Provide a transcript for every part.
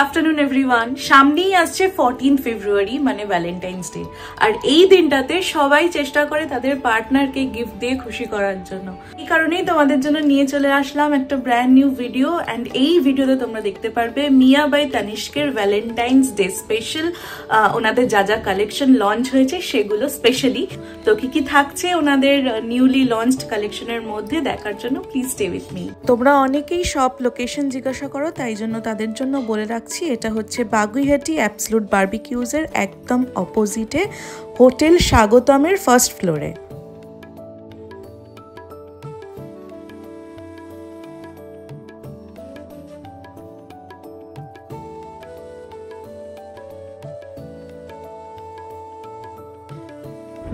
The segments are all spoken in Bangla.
Afternoon everyone. সামনেই আসছে 14 ফেব্রুয়ারি মানে ভ্যালেন্টাইন্স ডে, আর এই দিনটাতে সবাই চেষ্টা করে তাদের পার্টনারকে গিফট দিয়ে খুশি করার জন্য। এই কারণেই তোমাদের জন্য নিয়ে চলে আসলাম একটা ব্র্যান্ড নিউ ভিডিও। অ্যান্ড এই ভিডিওতে তোমরা দেখতে পারবে মিয়া বাই তানিষ্কের ভ্যালেন্টাইন্স ডে স্পেশাল ওনাদের যা যা কালেকশন লঞ্চ হয়েছে সেগুলো স্পেশালি। তো কি থাকছে ওনাদের নিউলি লঞ্চড কালেকশনের মধ্যে দেখার জন্য প্লিজ স্টে উইথ মি। তোমরা অনেকেই সব লোকেশন জিজ্ঞাসা করো, তাই জন্য তাদের জন্য বলে রাখছি এটা হচ্ছে বাগুইহাটি অ্যাবসলুট বারবিকিউজের একদম অপোজিটে হোটেল স্বাগতমের ফার্স্ট ফ্লোরে।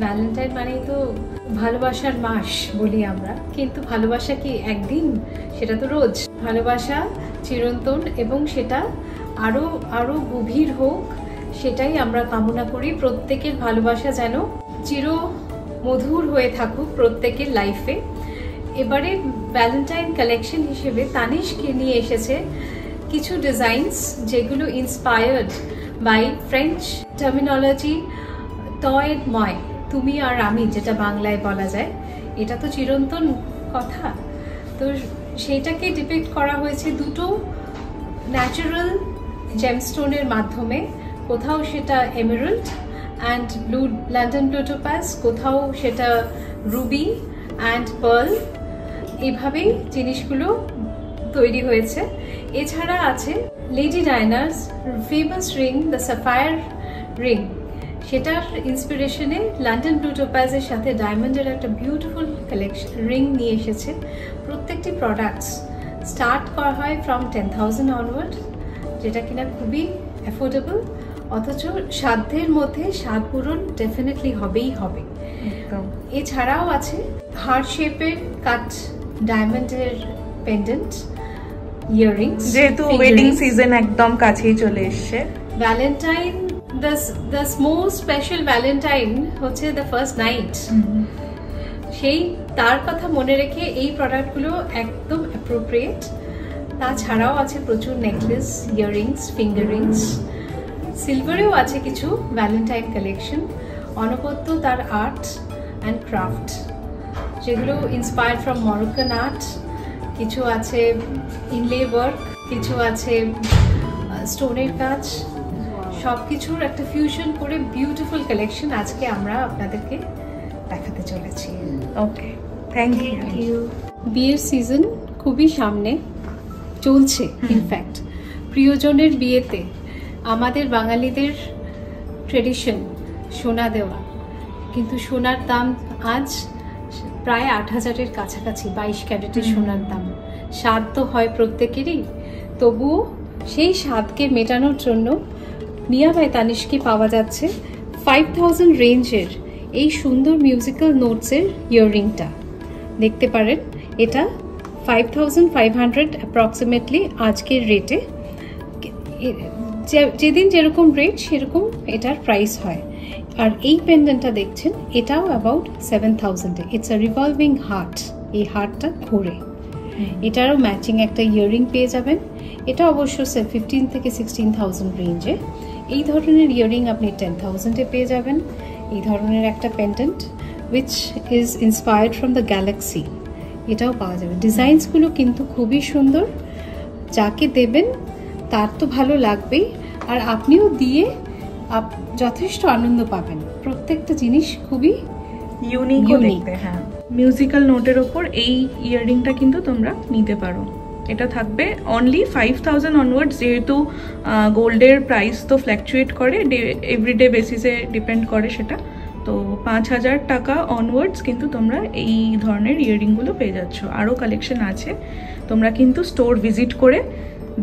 ভ্যালেন্টাইন মানেই তো ভালোবাসার মাস বলি আমরা, কিন্তু ভালোবাসা কি একদিন? সেটা তো রোজ। ভালোবাসা চিরন্তন এবং সেটা আরো আরো গভীর হোক, সেটাই আমরা কামনা করি। প্রত্যেকের ভালোবাসা যেন চির মধুর হয়ে থাকুক প্রত্যেকের লাইফে। এবারে ভ্যালেন্টাইন কালেকশন হিসেবে তানিষ্ক নিয়ে এসেছে কিছু ডিজাইনস যেগুলো inspired by French terminology toy তুমি আর আমি, যেটা বাংলায় বলা যায়। এটা তো চিরন্তন কথা, তো সেইটাকে ডিপিক্ট করা হয়েছে দুটো ন্যাচারাল জেমস্টোনের মাধ্যমে। কোথাও সেটা emerald and blue London blue topaz, কোথাও সেটা রুবি অ্যান্ড পার্ল। এভাবেই জিনিসগুলো তৈরি হয়েছে। এছাড়া আছে লেডি ডায়নার famous ring the sapphire ring, সেটার ইন্সপিরেশনে লন্ডন ব্লু টোপাজের সাথে ডায়মন্ডের একটা বিউটিফুল কালেকশন রিং নিয়ে এসেছে। প্রত্যেকটি প্রোডাক্টস স্টার্ট করা হয় ফ্রম 10,000 অনওয়ার্ড, যেটা কিনা খুবই অ্যাফোর্ডেবল, অথচ সাধ্যের মধ্যে স্বাদ পূরণ ডেফিনেটলি হবেই হবে। এছাড়াও আছে হার্ট শেপের কাট ডায়মন্ডের পেন্ডেন্ট ইয়াররিংস, যেহেতু ওয়েডিং সিজন একদম কাছেই চলে এসছে। Valentine the most special Valentine হচ্ছে the first night, সেই তার কথা মনে রেখে এই প্রোডাক্টগুলো একদম অ্যাপ্রোপ্রিয়েট। তাছাড়াও আছে প্রচুর নেকলেস, ইয়াররিংস, ফিঙ্গার রিংস, সিলভারেও আছে কিছু ভ্যালেন্টাইন কালেকশন। অনবদ্য তার আর্ট অ্যান্ড ক্রাফট, যেগুলো ইন্সপায়ার্ড ফ্রম মরক্কান আর্ট। কিছু আছে ইনলে ওয়ার্ক, কিছু আছে স্টোনের কাজ, সবকিছুর একটা ফিউশন করে বিউটিফুল কালেকশন আজকে আমরা আপনাদেরকে দেখাতে চলেছি। ওকে, থ্যাংক ইউ। বিয়ের সিজন খুবই সামনে চলছে। ইনফ্যাক্ট প্রিয়জনের বিয়েতে আমাদের বাঙালিদের ট্রেডিশন সোনা দেওয়া, কিন্তু সোনার দাম আজ প্রায় 8,000-এর কাছাকাছি, 22 ক্যারেটের সোনার দাম। স্বাদ তো হয় প্রত্যেকেরই, তবুও সেই স্বাদকে মেটানোর জন্য মিয়া বাই তানিষ্কে পাওয়া যাচ্ছে 5,000 রেঞ্জের এই সুন্দর মিউজিক্যাল নোটসের ইয়াররিংটা। দেখতে পারেন এটা 5,500 অ্যাপ্রক্সিমেটলি আজকের রেটে। যেদিন যেরকম রেট সেরকম এটার প্রাইস হয়। আর এই পেন্ডেন্টটা দেখছেন, এটাও অ্যাবাউট 7,000-এ। ইটস আ রিভলভিং হার্ট, এই হার্টটা ঘোরে। এটারও ম্যাচিং একটা ইয়াররিং পেয়ে যাবেন। এটা অবশ্য 15 থেকে 16,000 রেঞ্জে। এই ধরনের ইয়াররিং আপনি 10,000-এ পেয়ে যাবেন। এই ধরনের একটা pendant which is inspired from the Galaxy, এটাও পাওয়া যাবে। ডিজাইনসগুলো কিন্তু খুবই সুন্দর, যাকে দেবেন তার তো ভালো লাগবেই, আর আপনিও দিয়ে যথেষ্ট আনন্দ পাবেন। প্রত্যেকটা জিনিস খুবই ইউনিক দেখতে। হ্যাঁ, মিউজিক্যাল নোটের ওপর এই ইয়াররিংটা কিন্তু তোমরা নিতে পারো। এটা থাকবে অনলি 5,000 অনওয়ার্ডস, যেহেতু গোল্ডের প্রাইস তো ফ্ল্যাকচুয়েট করে, এভরিডে বেসিসে ডিপেন্ড করে সেটা। তো 5,000 টাকা অনওয়ার্ডস কিন্তু তোমরা এই ধরনের ইয়াররিংগুলো পেয়ে যাচ্ছ। আরও কালেকশন আছে, তোমরা কিন্তু স্টোর ভিজিট করে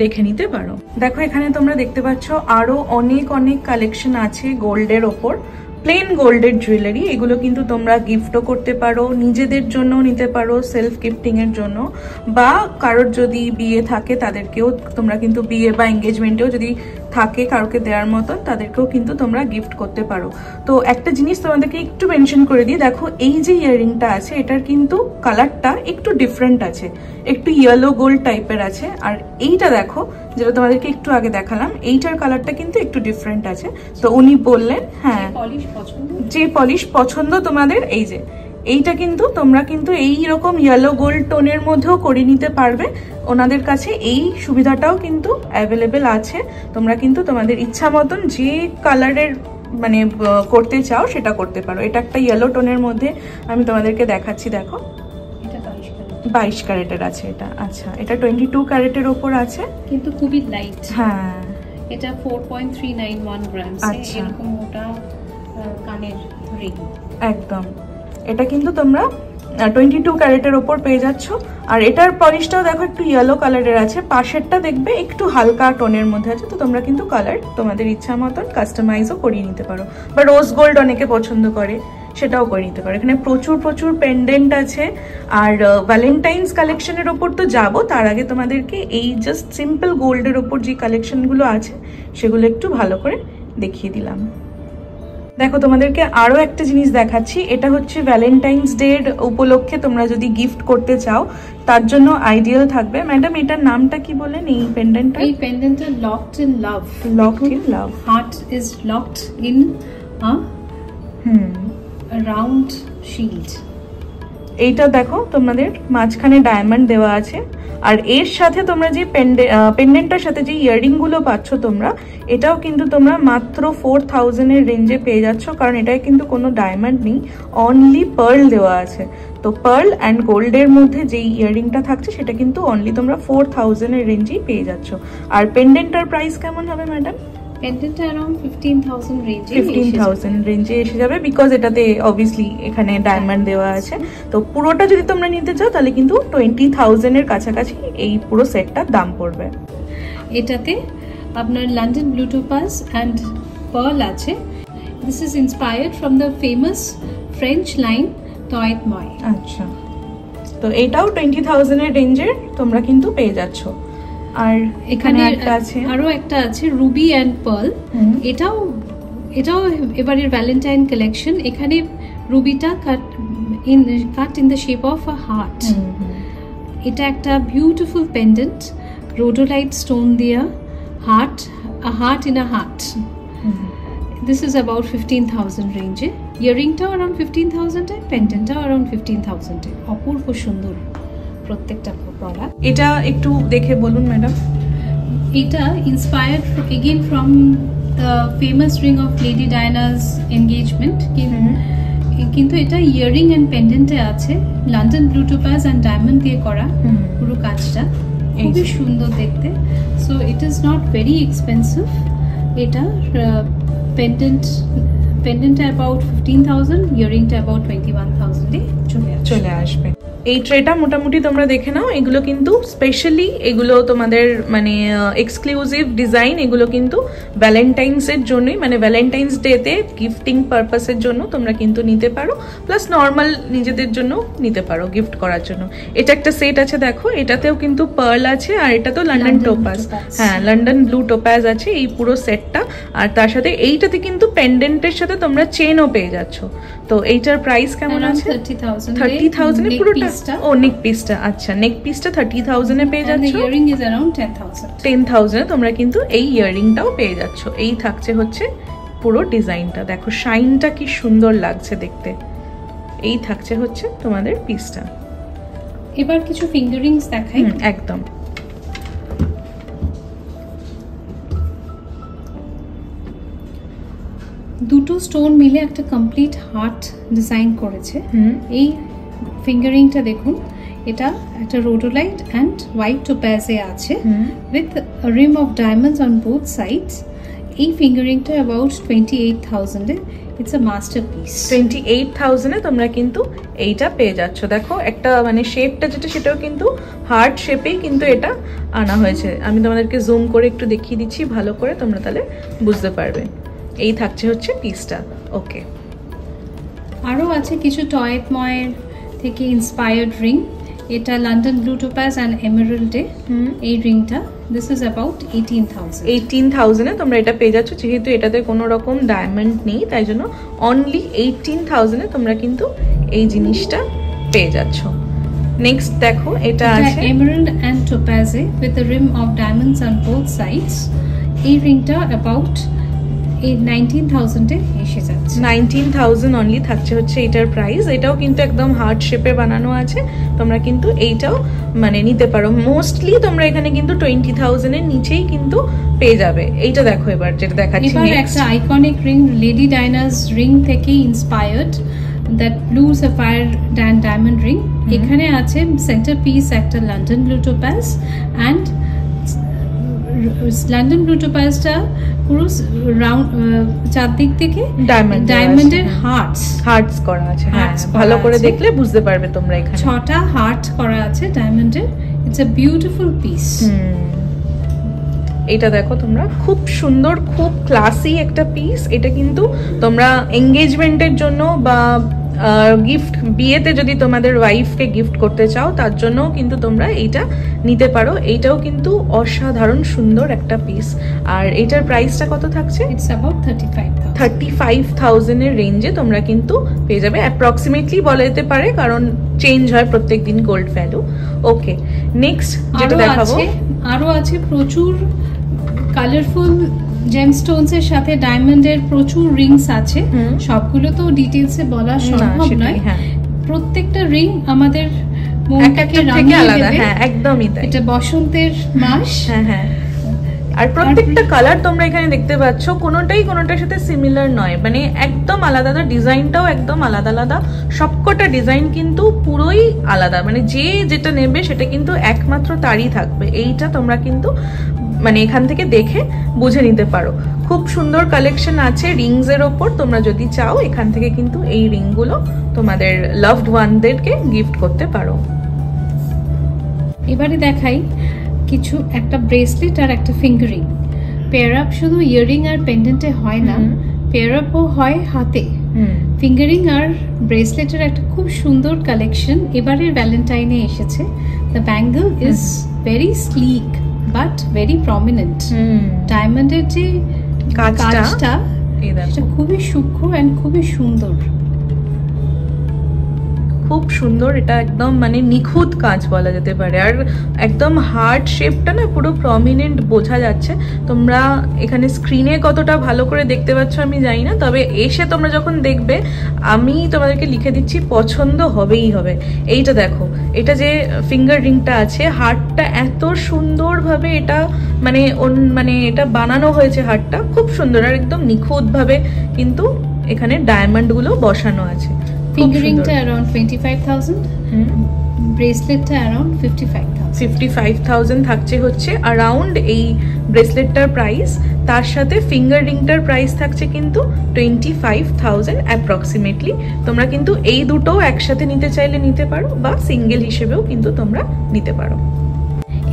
দেখে নিতে পারো। দেখো এখানে তোমরা দেখতে পাচ্ছ আরও অনেক অনেক কালেকশন আছে গোল্ডের ওপর। প্লেন গোল্ডের জুয়েলারি, এগুলো কিন্তু তোমরা গিফটও করতে পারো, নিজেদের জন্য নিতে পারো সেলফ গিফটিংয়ের জন্য, বা কারোর যদি বিয়ে থাকে তাদেরকেও তোমরা কিন্তু বিয়ে বা এঙ্গেজমেন্টেও যদি থাকে কারোকে দেওয়ার মতন, তাদেরকেও কিন্তু তোমরা গিফট করতে পারো। তো একটা জিনিস তোমাদেরকে একটু মেনশন করে দিই, দেখো এই যে ইয়াররিংটা আছে এটার কিন্তু কালারটা একটু ডিফারেন্ট আছে, একটু ইয়েলো গোল্ড টাইপের আছে। আর এইটা দেখো যেটা তোমাদেরকে একটু আগে দেখালাম, এইটার কালারটা কিন্তু একটু ডিফারেন্ট আছে। তো উনি বললেন হ্যাঁ যে পলিশ পছন্দ তোমাদের, এই যে এইটা কিন্তু তোমরা কিন্তু এইরকম ইয়েলো গোল্ড টোনের মধ্যেও করে নিতে পারবে। ওনাদের কাছে এই সুবিধাটাও কিন্তু অ্যাভেলেবেল আছে। তোমরা কিন্তু তোমাদের ইচ্ছা মতন যে কালারের মানে করতে চাও সেটা করতে পারো। এটা একটা ইয়েলো টোনের মধ্যে আমি তোমাদেরকে দেখাচ্ছি, দেখো 22 ক্যারেটের আছে এটা। আচ্ছা, এটা 22 ক্যারেটের ওপর আছে, কিন্তু খুবই লাইট। হ্যাঁ, এটা 4.391 গ্রামস, এরকম মোটা কানের রিং একদম। এটা কিন্তু তোমরা 22 ক্যারেটের ওপর পেয়ে যাচ্ছ। আর এটার পলিশটাও দেখো একটু ইয়েলো কালারের আছে, পাশেরটা দেখবে একটু হালকা টোনের মধ্যে আছে। তো তোমরা কিন্তু কালার তোমাদের ইচ্ছা মতন কাস্টমাইজও করিয়ে নিতে পারো, বা রোজ গোল্ড অনেকে পছন্দ করে সেটাও করে নিতে পারো। এখানে প্রচুর প্রচুর পেন্ডেন্ট আছে। আর ভ্যালেন্টাইন্স কালেকশনের ওপর তো যাবো, তার আগে তোমাদেরকে এই জাস্ট সিম্পল গোল্ডের ওপর যে কালেকশনগুলো আছে সেগুলো একটু ভালো করে দেখিয়ে দিলাম। দেখো তোমাদেরকে আরো একটা জিনিস দেখাচ্ছি, এটা হচ্ছে ভ্যালেন্টাইন্স ডে এর উপলক্ষে তোমরা যদি গিফট করতে চাও তার জন্য আইডিয়াল থাকবে। ম্যাডাম এটার নামটা কি বলেন এই পেন্ডেন্টটা? এই পেন্ডেন্টটা locked in love. Locked in love, heart is locked in round shield. এইটা দেখো তোমাদের মাঝখানে ডায়মন্ড দেওয়া আছে। আর এর সাথে তোমরা যে পেন্ডেন্টটার সাথে যে ইয়াররিং গুলো পাচ্ছ তোমরা, এটাও কিন্তু তোমরা মাত্র 4000 এর রেঞ্জে পেয়ে যাচ্ছ, কারণ এটায় কিন্তু কোনো ডায়মন্ড নেই, অনলি পার্ল দেওয়া আছে। তো পার্ল অ্যান্ড গোল্ডের মধ্যে যে ইয়াররিংটা থাকছে সেটা কিন্তু অনলি তোমরা 4000 এর রেঞ্জেই পেয়ে যাচ্ছ। আর পেন্ডেন্টটার প্রাইস কেমন হবে ম্যাডাম? পেন্ডেন্টটা अराउंड 15000 রেঞ্জে 15000 রেঞ্জে এসে যাবে, বিকজ এটাতে অবভিয়াসলি এখানে ডায়মন্ড দেওয়া আছে। তো পুরোটা যদি তোমরা নিতে চাও তাহলে কিন্তু 20000 এর কাছাকাছি এই পুরো সেটটার দাম পড়বে। এটাতে আপনার London blue topaz and pearl আছে। This is inspired from the famous French line টয়েট ময়। আচ্ছা, তো এটাও 20000 এর রেঞ্জের তোমরা কিন্তু পেয়ে যাচ্ছ। আর এখানে একটা আছে, আরো একটা আছে রুবি এন্ড পার্ল। এটাও এবারের ভ্যালেন্টাইন কালেকশন। এখানে রুবিটা cut in the shape of a heart. এটা একটা বিউটিফুল পেন্ডেন্ট, রোডোলাইট স্টোন দিয়া heart, a heart in a heart. This is about 15000 রেঞ্জে। ইয়াররিংটাও अराउंड 15000 এ, পেন্ডেন্টটাও अराउंड 15000 এ। অপূর্ব সুন্দর প্রত্যেকটা প্রোডাক্ট। এটা একটু দেখে বলুন ম্যাডাম। এটা inspired again from the famous ring of lady Diana's engagement, কিন্তু এটা ইয়াররিং এন্ড পেন্ডেন্টে আছে London blue topaz and diamond দিয়ে করা পুরো কাজটা, খুবই সুন্দর দেখতে। So it is not very expensive. এটা পেন্ডেন্ট অ্যাবাউট 15000, ইয়াররিংটা অ্যাবাউট 21000 এ চলে আসবে। এই ট্রেটা মোটামুটি তোমরা দেখে নাও, এগুলো কিন্তু স্পেশালি এগুলো তোমাদের মানে এক্সক্লুসিভ ডিজাইন। এগুলো কিন্তু ভ্যালেন্টাইন্স এর জন্যই, মানে ভ্যালেন্টাইন্স ডেতে গিফটিং পারপাসের জন্য তোমরা কিন্তু নিতে পারো, প্লাস নর্মাল নিজেদের জন্য নিতে পারো গিফট করার জন্য। এটা একটা সেট আছে দেখো, এটাতেও কিন্তু পার্ল আছে আর এটা তো লন্ডন টোপাজ, হ্যাঁ লন্ডন ব্লু টোপাজ আছে এই পুরো সেটটা। আর তার সাথে এইটাতে কিন্তু পেন্ডেন্টের সাথে তোমরা চেনও পেয়ে যাচ্ছ। তো এইটার প্রাইস কেমন আছে? 30000 এ পুরোটা। ও নেক পিসটা, আচ্ছা নেক পিসটা 30000 এ পেয়ে যাচ্ছ। ইয়াররিং ইজ अराउंड 10000 এ তোমরা কিন্তু এই ইয়াররিংটাও পেয়ে যাচ্ছ। এই থাকছে হচ্ছে পুরো ডিজাইনটা, দেখো শাইনটা কি সুন্দর লাগছে দেখতে। এই থাকছে হচ্ছে তোমাদের পিসটা। এবার কিছু ফিঙ্গারিংস দেখাই। একদম দুটো স্টোন মিলে একটা কমপ্লিট হার্ট ডিজাইন করেছে। এই ফিঙ্গারিংটা দেখুন, এটা একটা রোডোলাইট এন্ড হোয়াইট টোপাজে আছে with a rim of diamonds on both sides. এই ফিঙ্গারিংটা অ্যাবাউট 28000 এ। It's a masterpiece. 28000 এ তোমরা কিন্তু এইটা পেয়ে যাচ্ছ। দেখো একটা মানে শেপটা যেটা সেটাও কিন্তু হার্ট শেপেই কিন্তু এটা আনা হয়েছে। আমি তোমাদেরকে জুম করে একটু দেখিয়ে দিচ্ছি ভালো করে, তোমরা তাহলে বুঝতে পারবে। এই থাকছে হচ্ছে পিসটা। ওকে, আরও আছে কিছু টয়েট ময়ের থেকে ইন্সপায়ার্ড রিং। এটা লন্ডন ব্লু টোপাজ এন্ড এমেরাল্ডে এই রিংটা। দিস ইজ অ্যাবাউট 18000 এ তোমরা এটা পেয়ে যাচ্ছ। যেহেতু এটাতে কোনো রকম ডায়মন্ড নেই তাই জন্য অনলি 18000 এ তোমরা কিন্তু এই জিনিসটা পেয়ে যাচ্ছ। নেক্সট দেখো এটা আছে এমারাল্ড এন্ড টোপাজে with a rim of diamonds on both sides. এই রিংটা অ্যাবাউট 19,000 এ এসে যাচ্ছে। 19,000 অনলি থাকছে হচ্ছে এটার প্রাইস। এটাও কিন্তু একদম হার্ট শেপে বানানো আছে, তোমরা কিন্তু এইটাও মানে নিতে পারো। মোস্টলি তোমরা এখানে কিন্তু 20,000 এর নিচেই কিন্তু পেয়ে যাবে। এইটা দেখো এবার যেটা দেখাচ্ছি, এবার একটা iconic ring lady Diana's ring থেকে inspired, that blue sapphire diamond ring. এখানে আছে সেন্টার পিস একটা London blue topaz, and London blue টোপাজটা পুরো রাউন্ড চারদিক থেকে ডায়মন্ডের হার্টস করা আছে। হ্যাঁ, ভালো করে দেখলে বুঝতে পারবে তোমরা, এখানে 6টা হার্ট করা আছে ডায়মন্ডের। It's a beautiful piece. এটা দেখো তোমরা, খুব সুন্দর, খুব ক্লাসি একটা পিস। এটা কিন্তু তোমরা এঙ্গেজমেন্টের জন্য বা গিফট, বিয়েতে যদি তোমাদের ওয়াইফকে গিফট করতে চাও তার জন্য কিন্তু তোমরা এইটা নিতে পারো। এইটাও কিন্তু অসাধারণ সুন্দর একটা পিস। আর এটার প্রাইসটা কত থাকছে? ইটস অ্যাবাউট 35,000 এর রেঞ্জে তোমরা কিন্তু পেয়ে যাবে। অ্যাপ্রক্সিমেটলি বলা যেতে পারে, কারণ চেঞ্জ হয় প্রত্যেকদিন গোল্ড ভ্যালু। ওকে, নেক্সট যেটা দেখাবো, আরো আছে প্রচুর কালারফুল জেমস্টোনস এর সাথে ডায়মন্ডের প্রচুর রিংস আছে। সবগুলো তো ডিটেইলসে বলা সম্ভব নয়। প্রত্যেকটা রিং আমাদের মনটাকে রাঙিয়ে দেবে। হ্যাঁ, একদমই তাই। এটা বসন্তের মাস। হ্যাঁ, আর প্রত্যেকটা কালার তোমরা এখানে দেখতে পাচ্ছ, কোনোটার সাথে সিমিলার নয়, মানে একদম আলাদা। ডিজাইনটাও একদম আলাদা আলাদা, সবকটা ডিজাইন কিন্তু পুরোই আলাদা। মানে যে যেটা নেবে সেটা কিন্তু একমাত্র তারই থাকবে। এইটা তোমরা কিন্তু মানে এখান থেকে দেখে বুঝে নিতে পারো। খুব সুন্দর কালেকশন আছে রিংস এর ওপর। তোমরা যদি চাও এখান থেকে কিন্তু এই রিংগুলো তোমাদের লাভড ওয়ানদেরকে গিফট করতে পারো। এবারে দেখাই কিছু, একটা ব্রেসলেট আর একটা ফিঙ্গারিং। পেয়ার আপ শুধু ইয়াররিং আর পেন্ডেন্টে হয় না, পেয়ার আপও হয় হাতে। ফিঙ্গারিং আর ব্রেসলেটের একটা খুব সুন্দর কালেকশন এবারের ভ্যালেন্টাইনে এসেছে। The Bengal is very slick but very prominent. ডায়মন্ডের যে কাজটা এটা খুবই সূক্ষ্ম এন্ড খুবই সুন্দর, খুব সুন্দর। এটা একদম মানে নিখুঁত কাজ বলা যেতে পারে। আর একদম হার্ট শেপটা না পুরো প্রমিনেন্ট বোঝা যাচ্ছে। তোমরা এখানে স্ক্রিনে কতটা ভালো করে দেখতে পাচ্ছ আমি জানি না, তবে এসে তোমরা যখন দেখবে আমি তোমাদেরকে লিখে দিচ্ছি, পছন্দ হবেই হবে। এইটা দেখো, এটা যে ফিঙ্গার রিংটা আছে, হার্টটা এত সুন্দরভাবে এটা মানে এটা বানানো হয়েছে। হার্টটা খুব সুন্দর আর একদম নিখুঁতভাবে কিন্তু এখানে ডায়মন্ডগুলো বসানো আছে। ফিঙ্গারিংটা अराउंड 25,000, ব্রেসলেটটা अराउंड 55,000 থাকছে হচ্ছে अराउंड এই ব্রেসলেটটার প্রাইস। তার সাথে ফিঙ্গার রিংটার প্রাইস থাকছে কিন্তু 25,000 অ্যাপ্রক্সিমেটলি। তোমরা কিন্তু এই দুটো একসাথে নিতে চাইলে নিতে পারো, বা সিঙ্গেল হিসেবেও কিন্তু তোমরা নিতে পারো।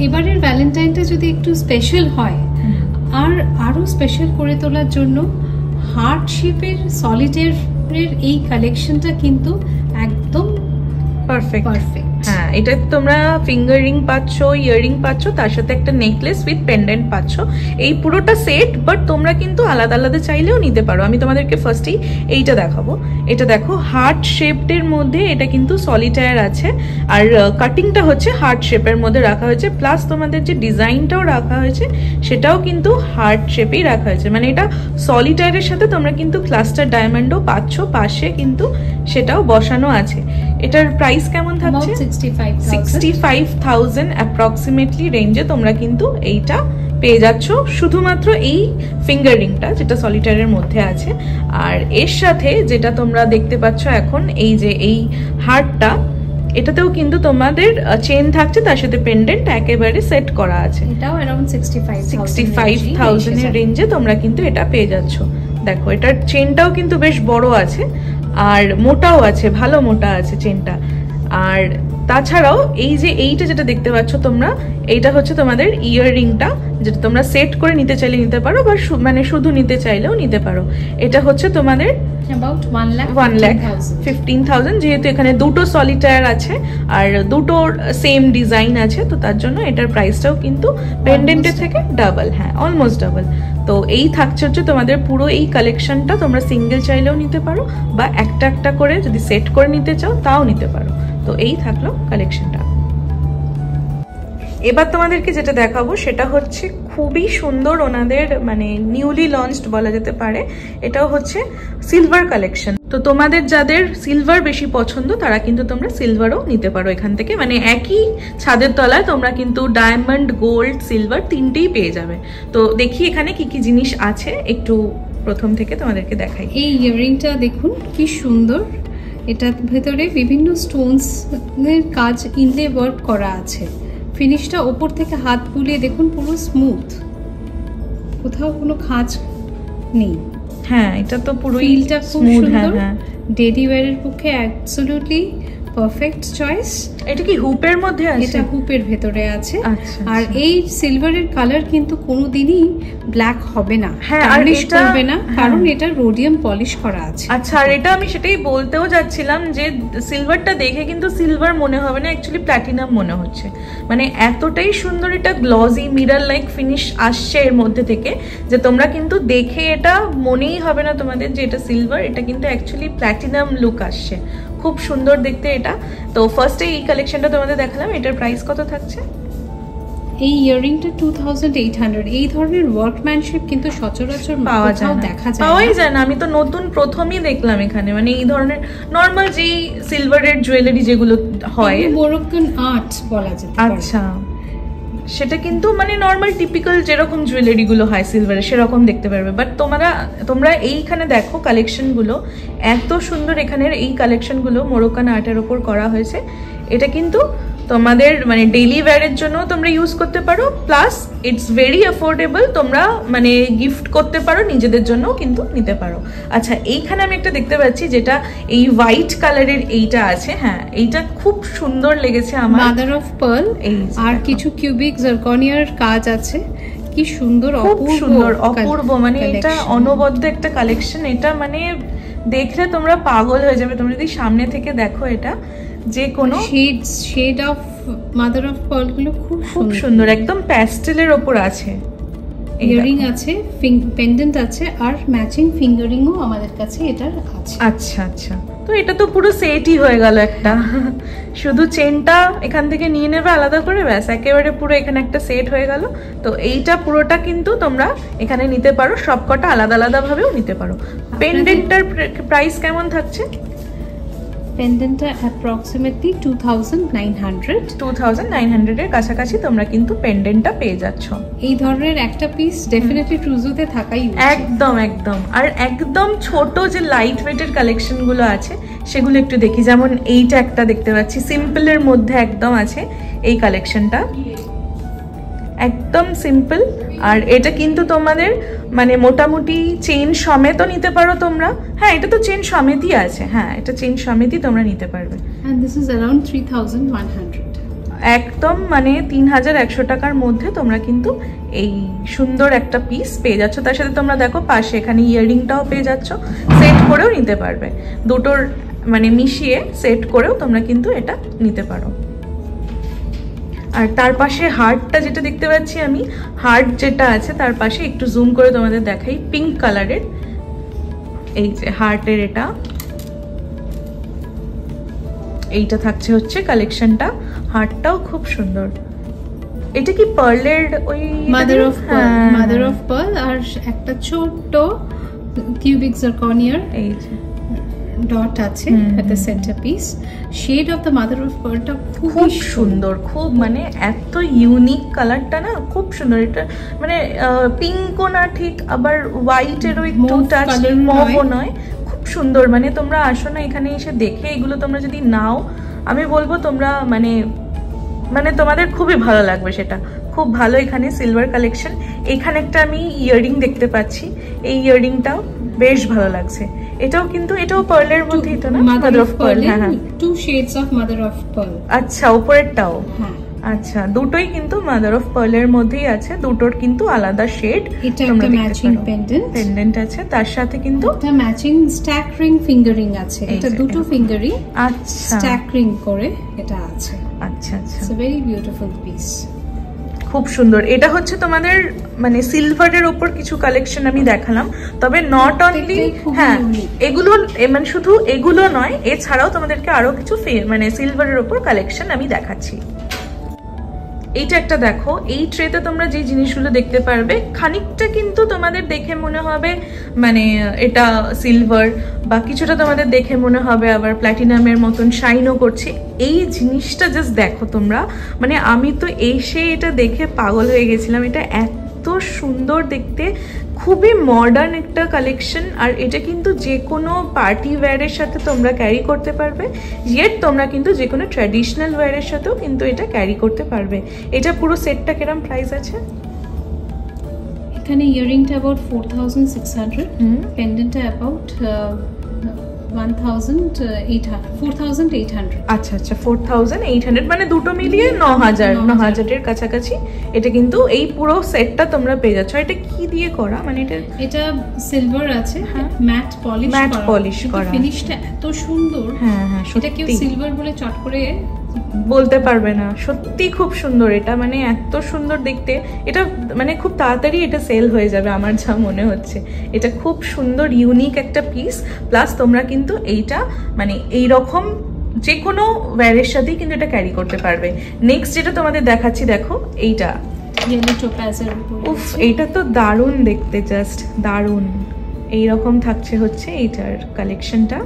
এবারের ভ্যালেন্টাইনটা যদি একটু স্পেশাল হয়, আর আরো স্পেশাল করে তোলার জন্য হার্ট শেপের সলিটের এই কালেকশনটা কিন্তু একদম পারফেক্ট। হ্যাঁ, এটা তোমরা ফিঙ্গার রিং পাচ্ছ, ইয়াররিং পাচ্ছ, তার সাথে একটা নেকলেস উইথ পেন্ডেন্ট পাচ্ছ। এই পুরোটা সেট, বাট তোমরা কিন্তু আলাদা আলাদা চাইলেও নিতে পারো। আমি তোমাদেরকে ফার্স্টেই এইটা দেখাবো। এটা দেখো, হার্ট শেপের মধ্যে এটা কিন্তু সলিটায়ার আছে, আর কাটিংটা হচ্ছে হার্ট শেপের মধ্যে রাখা হয়েছে, প্লাস তোমাদের যে ডিজাইনটাও রাখা হয়েছে সেটাও কিন্তু হার্ট শেপেই রাখা হয়েছে। মানে এটা সলিটায়ারের সাথে তোমরা কিন্তু ক্লাস্টার ডায়মন্ডও পাচ্ছ, পাশে কিন্তু সেটাও বসানো আছে। এটার প্রাইস কেমন থাকছে? 65,000 অ্যাপ্রক্সিমেটলি রেঞ্জে তোমরা কিন্তু এইটা পেয়ে যাচ্ছ, শুধুমাত্র এই ফিঙ্গার রিংটা যেটা সলিটারের মধ্যে আছে। আর এর সাথে যেটা তোমরা দেখতে পাচ্ছ এখন, এই যে এই হার্টটা, এটাতেও কিন্তু তোমাদের চেন থাকছে, তার সাথে পেন্ডেন্ট একেবারে সেট করা আছে। এটাও अराउंड 65,000 এর রেঞ্জে তোমরা কিন্তু এটা পেয়ে যাচ্ছ। দেখো, এটার চেনটাও কিন্তু বেশ বড় আছে, আর মোটাও আছে, ভালো মোটা আছে চেনটা। আর তাছাড়াও এই যে এইটা যেটা দেখতে পাচ্ছ তোমরা, এইটা হচ্ছে তোমাদের ইয়াররিংটা, যেটা তোমরা সেট করে নিতে চাইলে নিতে পারো, বা মানে শুধু নিতে চাইলেও নিতে পারো। এটা হচ্ছে তোমাদের about 1,15,000, যেহেতু এখানে দুটো সলিটায়ার আছে আর দুটোর সেম ডিজাইন আছে, তো তার জন্য এটার প্রাইসটাও কিন্তু পেন্ডেন্টের থেকে ডাবল, হ্যাঁ অলমোস্ট ডাবল। তো এই থাকছে হচ্ছে তোমাদের পুরো এই কালেকশনটা, তোমরা সিঙ্গেল চাইলেও নিতে পারো বা একটা একটা করে যদি সেট করে নিতে চাও তাও নিতে পারো। তো এই থাকলো কালেকশনটা। এবার তোমাদেরকে যেটা দেখাবো সেটা হচ্ছে খুবই সুন্দর ওনাদের মানে নিউলি লঞ্চড বলা যেতে পারে, এটাও হচ্ছে সিলভার কালেকশন। তো তোমাদের যাদের সিলভার বেশি পছন্দ তারা কিন্তু তোমরা সিলভারও নিতে পারো এখান থেকে, মানে একই ছাদের তলায় তোমরা কিন্তু ডায়মন্ড, গোল্ড, সিলভার তিনটেই পেয়ে যাবে। তো দেখি এখানে কি কি জিনিস আছে, একটু প্রথম থেকে তোমাদেরকে দেখাই। এই ইয়াররিংটা দেখুন কি সুন্দর, এটার ভেতরে বিভিন্ন স্টোনস এর কাজ ইনলে ওয়ার্ক করা আছে। ফিনিশটা ওপর থেকে হাত বুলিয়ে দেখুন পুরো স্মুথ, কোথাও কোনো খাঁজ নেই। হ্যাঁ এটা তো পুরো ফিলটা খুব সুন্দর, ডেইলি ওয়্যারের পক্ষে অ্যাবসলিউটলি পারফেক্ট চয়েস। এটা কি হুপের মধ্যে আছে? এটা হুপের ভেতরে আছে। আর এই সিলভারের কালার কিন্তু কোনোদিনই ব্ল্যাক হবে না, টার্নিশ করবে না, কারণ এটা রোডিয়াম পলিশ করা আছে। আচ্ছা, আর এটা আমি সেটাই বলতেও যাচ্ছিলাম যে সিলভারটা দেখে কিন্তু সিলভার মনে হবে না, অ্যাকচুয়ালি প্ল্যাটিনাম মনে হচ্ছে। মানে এতটাই সুন্দর এটা গ্লসি মিরর লাইক ফিনিশ আসছে এর মধ্যে থেকে যে তোমরা কিন্তু দেখে এটা মনেই হবে না তোমাদের যে এটা সিলভার, এটা কিন্তু অ্যাকচুয়ালি প্ল্যাটিনাম লুক আসছে। খুব সুন্দর দেখতে এটা। তো ফার্স্টে এই কালেকশনটা তোমাদের দেখালাম, এটার প্রাইস কত থাকছে? এই ইয়াররিংটা 2800। এই ধরনের ওয়ার্কম্যানশিপ কিন্তু সচরাচর পাওয়াই যায় না। আমি তো নতুন প্রথমই দেখলাম এখানে, মানে এই ধরনের নরমাল যে সিলভারের জুয়েলারি যেগুলো হয়, মোরক্কান আর্ট বলা যায়। আচ্ছা, সেটা কিন্তু মানে নর্মাল টিপিক্যাল যেরকম জুয়েলারি গুলো হয় সিলভারের সেরকম দেখতে পারবে। বাট তোমরা এইখানে দেখো কালেকশনগুলো এত সুন্দর, এখানের এই কালেকশনগুলো মোরক্কান আর্টের ওপর করা হয়েছে। এটা কিন্তু তোমাদের মানে ডেইলি ওয়্যারের জন্য তোমরা ইউজ করতে পারো, প্লাস ইটস ভেরি অ্যাফোর্ডেবল, তোমরা মানে গিফট করতে পারো, নিজেদের জন্য কিন্তু নিতে পারো। আচ্ছা, এইখানে আমি একটা দেখতে পাচ্ছি যেটা এই হোয়াইট কালারের এইটা আছে, হ্যাঁ এইটা খুব সুন্দর লেগেছে আমার, মাদার অফ পার্ল। আর কিছু কিউবিক জারকনিয়ার কাজ আছে, কি সুন্দর, অপূর্ব, মানে এটা অনবদ্য একটা কালেকশন। এটা মানে দেখলে তোমরা পাগল হয়ে যাবে, তোমরা যদি সামনে থেকে দেখো এটা যে কোনো shade of mother of pearl গুলো খুব সুন্দর, একদম প্যাস্টেলের ওপর আছে। ইয়াররিং আছে, পেন্ডেন্ট আছে, আর ম্যাচিং ফিঙ্গারিংও আমাদের কাছে এটার আছে। আচ্ছা আচ্ছা, তো এটা তো পুরো সেটই হয়ে গেল একটা। শুধু চেনটা এখান থেকে নিয়ে নেবে আলাদা করে, ব্যাস একেবারে পুরো এখানে একটা সেট হয়ে গেল। তো এইটা পুরোটা কিন্তু তোমরা এখানে নিতে পারো, সবকটা আলাদা আলাদা ভাবেও নিতে পারো। পেন্ডেন্টটার প্রাইস কেমন থাকছে? পেন্ডেন্টটা অ্যাপ্রক্সিমেটলি 2900 এর কাছাকাছি তোমরা কিন্তু পেন্ডেন্টটা পেয়ে যাচ্ছ। এই ধরনের একটা পিস ডেফিনেটলি ট্রুজোতে থাকাই উচিত। একদম একদম। আর একদম ছোট যে লাইট ওয়েটের কালেকশন গুলো আছে সেগুলো একটু দেখি, যেমন এইটা একটা দেখতে পাচ্ছি সিম্পলের মধ্যে একদম আছে এই কালেকশনটা, একদম সিম্পল। আর এটা কিন্তু তোমাদের মানে মোটামুটি চেন সমেতও নিতে পারো তোমরা। হ্যাঁ, এটা তো চেন সমেতই আছে, হ্যাঁ এটা চেন সমেতই তোমরা নিতে পারবে। and this is around 3100, একদম মানে 3100 টাকার মধ্যে তোমরা কিন্তু এই সুন্দর একটা পিস পেয়ে যাচ্ছ। তার সাথে তোমরা দেখো পাশে এখানে ইয়াররিংটাও পেয়ে যাচ্ছ, সেট করেও নিতে পারবে, দুটোর মানে মিশিয়ে সেট করেও তোমরা কিন্তু এটা নিতে পারো। আর তার পাশে হার্টটা যেটা দেখতে পাচ্ছি আমি, হার্ট যেটা আছে তার পাশে একটু জুম করে তোমাদের দেখাই, পিঙ্ক কালারের এই যে হার্টের এটা, এইটা থাকছে হচ্ছে কালেকশনটা। হার্টটাও খুব সুন্দর। এটা কি পার্লের ওই মাদার অফ পার্ল আর একটা ছোট্ট কিউবিক জারকনিয়ার এই যে ডট আছে at the center piece. Shade of the mother of pearl টা খুব সুন্দর, খুব মানে এত ইউনিক কালারটা না, খুব সুন্দর। এটা মানে পিঙ্কও না ঠিক, আবার হোয়াইটেরও একটু টাচ, মভও নয়, খুব সুন্দর। মানে তোমরা আসো না এখানে এসে দেখে এগুলো তোমরা যদি নাও, আমি বলবো তোমরা মানে তোমাদের খুবই ভালো লাগবে। সেটা খুব ভালো। এখানে সিলভার কালেকশন। এখানে একটা আমি ইয়াররিং দেখতে পাচ্ছি, এই ইয়াররিংটাও বেশ ভালো লাগছে। এটাও কিন্তু এটাও পার্লের মধ্যেই তো না, মাদার অফ পার্ল। হ্যাঁ হ্যাঁ, 2 shades of mother of pearl। আচ্ছা, উপরেরটাও? হ্যাঁ, আচ্ছা, দুটোই কিন্তু মাদার অফ পার্লের মধ্যেই আছে, দুটোর কিন্তু আলাদা শেড। এটা একটা ম্যাচিং পেন্ডেন্ট আছে, তার সাথে কিন্তু একটা ম্যাচিং স্ট্যাক রিং ফিঙ্গারিং আছে। এটা দুটো ফিঙ্গারিং আচ্ছা স্ট্যাক রিং করে এটা আছে। আচ্ছা আচ্ছা, it's a very beautiful piece, খুব সুন্দর। এটা হচ্ছে তোমাদের মানে সিলভারের ওপর কিছু কালেকশন আমি দেখালাম, তবে নট অনলি, হ্যাঁ এগুলো মানে শুধু এগুলো নয়, এছাড়াও তোমাদেরকে আরো কিছু মানে সিলভারের ওপর কালেকশন আমি দেখাচ্ছি। এইটা একটা দেখো, এই ট্রেতে তোমরা যে জিনিসগুলো দেখতে পারবে খানিকটা কিন্তু তোমাদের দেখে মনে হবে মানে এটা সিলভার, বা কিছুটা তোমাদের দেখে মনে হবে আবার প্ল্যাটিনামের মতন শাইনও করছে। এই জিনিসটা জাস্ট দেখো তোমরা, মানে আমি তো এসে এটা দেখে পাগল হয়ে গেছিলাম। এটা এত সুন্দর দেখতে, খুবই মডার্ন একটা কালেকশন, আর এটা কিন্তু যে কোনো পার্টি ওয়্যারের সাথে তোমরা ক্যারি করতে পারবে, ইয়েট তোমরা কিন্তু যে কোনো ট্র্যাডিশনাল ওয়্যারের সাথেও কিন্তু এটা ক্যারি করতে পারবে। এটা পুরো সেটটা কিরম প্রাইস আছে? এখানে ইয়ারিংটা অ্যাবাউট 4600, পেন্ডেন্টটা অ্যাবাউট 4800। আচ্ছা আচ্ছা, 4800, মানে দুটো মিলিয়ে 9000 এর কাছাকাছি। এটা কিন্তু এই পুরো সেটটা তোমরা পেয়ে যাচ্ছ। এটা কি দিয়ে করা, মানে এটা সিলভার আছে, ম্যাট পলিশ করা, ফিনিশটা এত সুন্দর। হ্যাঁ হ্যাঁ, এটা কেউ সিলভার বলে চট করে বলতে পারবে না, সত্যি খুব সুন্দর। এটা মানে এত সুন্দর দেখতে, এটা মানে খুব তাড়াতাড়ি এটা সেল হয়ে যাবে আমার যা মনে হচ্ছে। এটা খুব সুন্দর ইউনিক একটা পিস, প্লাস তোমরা কিন্তু এইটা মানে এইরকম যে কোনো ওয়্যারের সাথেই কিন্তু এটা ক্যারি করতে পারবে। নেক্সট যেটা তোমাদের দেখাচ্ছি, দেখো এইটা ইয়েলো টোপাজের উপর। উফ, এইটা তো দারুণ দেখতে, জাস্ট দারুণ। এইরকম থাকছে হচ্ছে এইটার কালেকশনটা,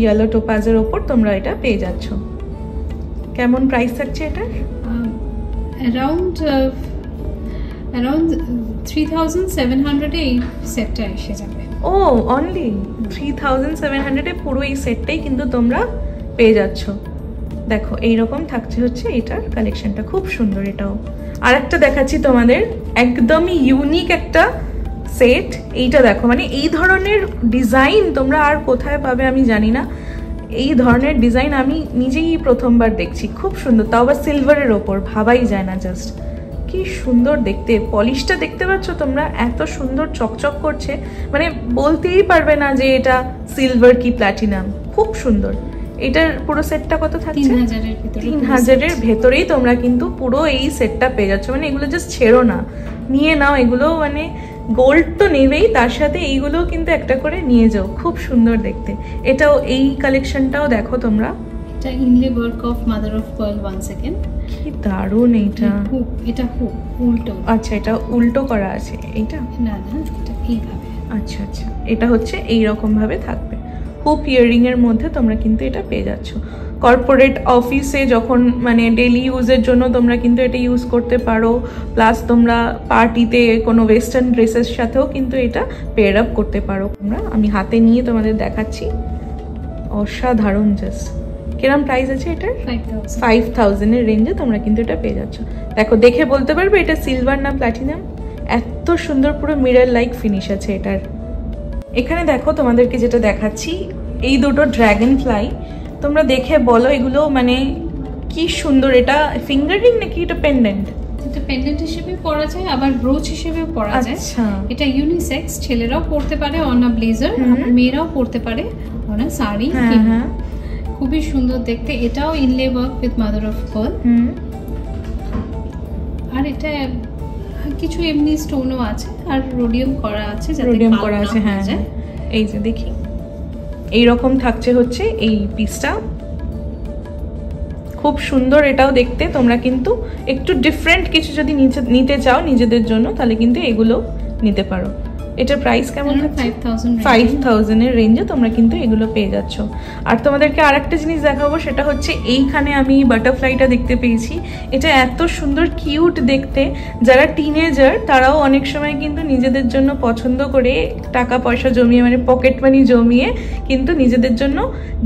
ইয়েলো টোপাজের ওপর তোমরা এটা পেয়ে যাচ্ছ। কেমন প্রাইস থাকছে এটা? অ্যারাউন্ড 3700 এই সেটটা এসে যাবে। ও, অনলি 3700 এ পুরো এই সেটটাই কিন্তু তোমরা পেয়ে যাচ্ছ। দেখো এইরকম থাকছে হচ্ছে এটার কালেকশনটা, খুব সুন্দর। এটাও আর একটা দেখাচ্ছি তোমাদের, একদমই ইউনিক একটা সেট। এইটা দেখো, মানে এই ধরনের ডিজাইন তোমরা আর কোথায় পাবে আমি জানি না। এই ধরনের ডিজাইন আমি নিজেই প্রথমবার দেখছি, খুব সুন্দর, তাও আবার সিলভারের ওপর, ভাবাই যায় না। জাস্ট কি সুন্দর দেখতে, পলিশটা দেখতে পাচ্ছ তোমরা, এত সুন্দর চকচক করছে, মানে বলতেই পারবে না যে এটা সিলভার কি প্ল্যাটিনাম, খুব সুন্দর। এটার পুরো সেটটা কত থাকছে? 3000-এর ভেতরেই তোমরা কিন্তু পুরো এই সেটটা পেয়ে যাচ্ছ। মানে এগুলো জাস্ট ছেড়ো না, নিয়ে নাও এগুলো, মানে গোল্ড তো নেবেই, তার সাথে এইগুলো কিন্তু একটা করে নিয়ে যাও, খুব সুন্দর দেখতে। এটাও এই কালেকশনটাও দেখো তোমরা, এটা inlay work of mother of pearl. One second, কি দারুণ এইটা। এটা হুক উল্টো, আচ্ছা এটা উল্টো করা আছে এইটা? না না, এটা এইভাবে। আচ্ছা আচ্ছা, এটা হচ্ছে এই রকম ভাবে থাকবে। হুপ ইয়ারিং এর মধ্যে তোমরা কিন্তু এটা পেয়ে যাচ্ছ। কর্পোরেট অফিসে যখন মানে ডেলি ইউজের জন্য তোমরা কিন্তু এটা ইউজ করতে পারো, প্লাস তোমরা পার্টিতে কোনো ওয়েস্টার্ন ড্রেসের সাথেও কিন্তু এটা পেয়ার আপ করতে পারো তোমরা। আমি হাতে নিয়ে তোমাদের দেখাচ্ছি, অসাধারণ। জাস্ট কিরম প্রাইস আছে এটার? 5000 এর রেঞ্জে তোমরা কিন্তু এটা পেয়ে যাচ্ছ। দেখো, দেখে বলতে পারবে এটা সিলভার না প্ল্যাটিনাম, এত সুন্দর পুরো মিরর লাইক ফিনিশ আছে এটার। এখানে দেখো তোমাদেরকে যেটা দেখাচ্ছি, এই দুটো ড্র্যাগন ফ্লাই, তোমরা দেখে বলো এগুলো মানে কি সুন্দর। এটা ফিঙ্গার রিং নাকি এটা পেন্ডেন্ট? এটা পেন্ডেন্ট হিসেবে পরা যায়, আবার ব্রোচ হিসেবেও পরা যায়। আচ্ছা, এটা ইউনিসেক্স, ছেলেরাও পরতে পারে অন আ ব্লেজার, মেয়েরাও পরতে পারে অন আ শাড়ি। হ্যাঁ, খুবই সুন্দর দেখতে। এটাও inlay work with mother of pearl. আর এটা কিছু এমনি স্টোনও আছে, আর রোডিয়াম করা আছে, যাতে রোডিয়াম করা আছে। হ্যাঁ, এই যে দেখি এইরকম থাকছে হচ্ছে এই পিসটা, খুব সুন্দর এটাও দেখতে। তোমরা কিন্তু একটু ডিফারেন্ট কিছু যদি নিতে চাও নিজেদের জন্য, তাহলে কিন্তু এগুলো নিতে পারো। এটার প্রাইস কেমন? 5000 এর রেঞ্জে তোমরা কিন্তু এগুলো পেয়ে যাচ্ছ। আর তোমাদেরকে আরেকটা জিনিস দেখাবো, সেটা হচ্ছে এইখানে আমি বাটারফ্লাইটা দেখতে পেয়েছি। এটা এত সুন্দর কিউট দেখতে, যারা টিনেজার তারাও অনেক সময় কিন্তু নিজেদের জন্য পছন্দ করে টাকা পয়সা জমিয়ে, মানে পকেট মানি জমিয়ে কিন্তু নিজেদের জন্য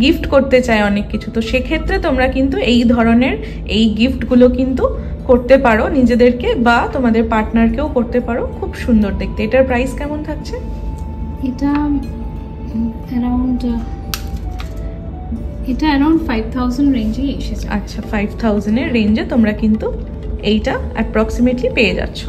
গিফট করতে চায় অনেক কিছু। তো সেক্ষেত্রে তোমরা কিন্তু এই ধরনের এই গিফটগুলো কিন্তু করতে পারো নিজেদেরকে, বা তোমাদের পার্টনারকেও করতে পারো, খুব সুন্দর দেখতে। এটার প্রাইস কেমন থাকছে? এটা অ্যারাউন্ড এটা अराउंड 5000 রেঞ্জে এসেছে। আচ্ছা 5000 এর রেঞ্জে তোমরা কিন্তু এইটা অ্যাপ্রক্সিমেটলি পেয়ে যাচ্ছ।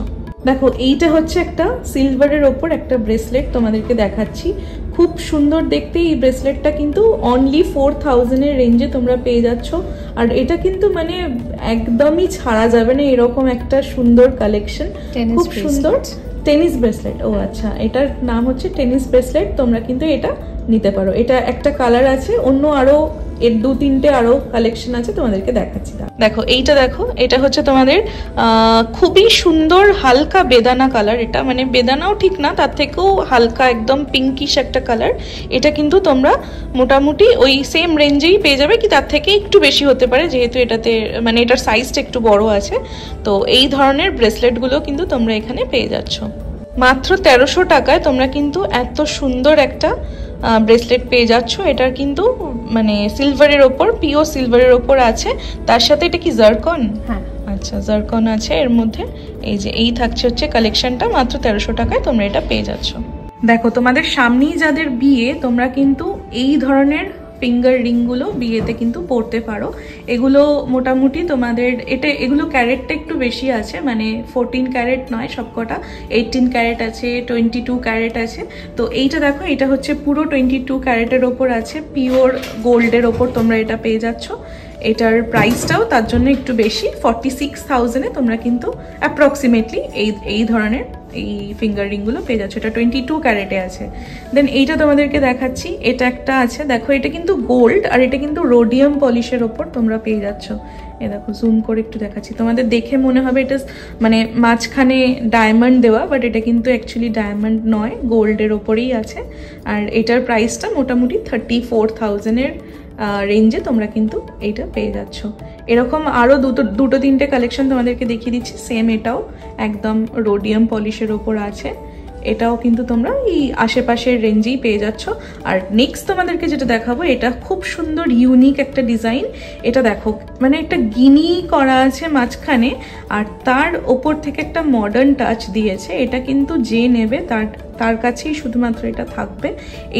দেখো এইটা হচ্ছে একটা সিলভারের ওপর একটা ব্রেসলেট তোমাদেরকে দেখাচ্ছি, খুব সুন্দর দেখতে। এই ব্রেসলেটটা কিন্তু অনলি 4000 এর রেঞ্জে তোমরা পেয়ে যাচ্ছ। আর এটা কিন্তু মানে একদমই ছাড়া যাবে না এরকম একটা সুন্দর কালেকশন, খুব সুন্দর টেনিস ব্রেসলেট। ও আচ্ছা, এটার নাম হচ্ছে টেনিস ব্রেসলেট। তোমরা কিন্তু এটা নিতে পারো। এটা একটা কালার আছে, অন্য আরো এর 2-3টে আরো কালেকশন আছে, তোমাদেরকে দেখাচ্ছি। দেখো এইটা, দেখো এটা হচ্ছে তোমাদের খুবই সুন্দর হালকা বেদানা কালার। এটা মানে বেদানাও ঠিক না, তার থেকেও হালকা একদম পিঙ্কিশ একটা কালার। এটা কিন্তু তোমরা মোটামুটি ওই সেম রেঞ্জেই পেয়ে যাবে, কি তার থেকে একটু বেশি হতে পারে, যেহেতু এটাতে মানে এটার সাইজটা একটু বড় আছে। তো এই ধরনের ব্রেসলেটগুলো কিন্তু তোমরা এখানে পেয়ে যাচ্ছ মাত্র 1300 টাকায়। তোমরা কিন্তু এত সুন্দর একটা ব্রেসলেট পেয়ে যাচ্ছ। এটার কিন্তু মানে সিলভারের ওপর, পিওর সিলভারের ওপর আছে। তার সাথে এটা কি জারকন? হ্যাঁ আচ্ছা, জারকন আছে এর মধ্যে। এই যে এই থাকছে হচ্ছে কালেকশনটা, মাত্র 1300 টাকায় তোমরা এটা পেয়ে যাচ্ছ। দেখো তোমাদের সামনেই যাদের বিয়ে, তোমরা কিন্তু এই ধরনের ফিঙ্গার রিংগুলো বিয়েতে কিন্তু পরতে পারো। এগুলো মোটামুটি তোমাদের এগুলো ক্যারেটটা একটু বেশি আছে, মানে 14 ক্যারেট নয় সবকটা, 18 ক্যারেট আছে, 22 ক্যারেট আছে। তো এইটা দেখো, এটা হচ্ছে পুরো 22 ক্যারেটের ওপর আছে, পিওর গোল্ডের ওপর তোমরা এটা পেয়ে যাচ্ছ। এটার প্রাইসটাও তার জন্য একটু বেশি, 46,000-এ তোমরা কিন্তু অ্যাপ্রক্সিমেটলি এই ধরনের এই ফিঙ্গার রিংগুলো পেয়ে যাচ্ছ। এটা 22 ক্যারেটে আছে। দেন এইটা তোমাদেরকে দেখাচ্ছি, এটা একটা আছে। দেখো এটা কিন্তু গোল্ড, আর এটা কিন্তু রোডিয়াম পলিশের ওপর তোমরা পেয়ে যাচ্ছ। এ দেখো জুম করে একটু দেখাচ্ছি, তোমাদের দেখে মনে হবে এটা মানে মাঝখানে ডায়মন্ড দেওয়া, বাট এটা কিন্তু অ্যাকচুয়ালি ডায়মন্ড নয়, গোল্ডের ওপরেই আছে। আর এটার প্রাইসটা মোটামুটি 34,000-এর রেঞ্জে তোমরা কিন্তু এইটা পেয়ে যাচ্ছ। এরকম আরও দুটো তিনটে কালেকশন তোমাদেরকে দেখিয়ে দিচ্ছি। সেম এটাও একদম রোডিয়াম পলিশের ওপর আছে। এটাও কিন্তু তোমরা এই আশেপাশের রেঞ্জেই পেয়ে যাচ্ছ। আর নেক্সট তোমাদেরকে যেটা দেখাবো, এটা খুব সুন্দর ইউনিক একটা ডিজাইন। এটা দেখো মানে একটা গিনি করা আছে মাঝখানে, আর তার ওপর থেকে একটা মডার্ন টাচ দিয়েছে। এটা কিন্তু যে নেবে তার কাছেই শুধুমাত্র এটা থাকবে।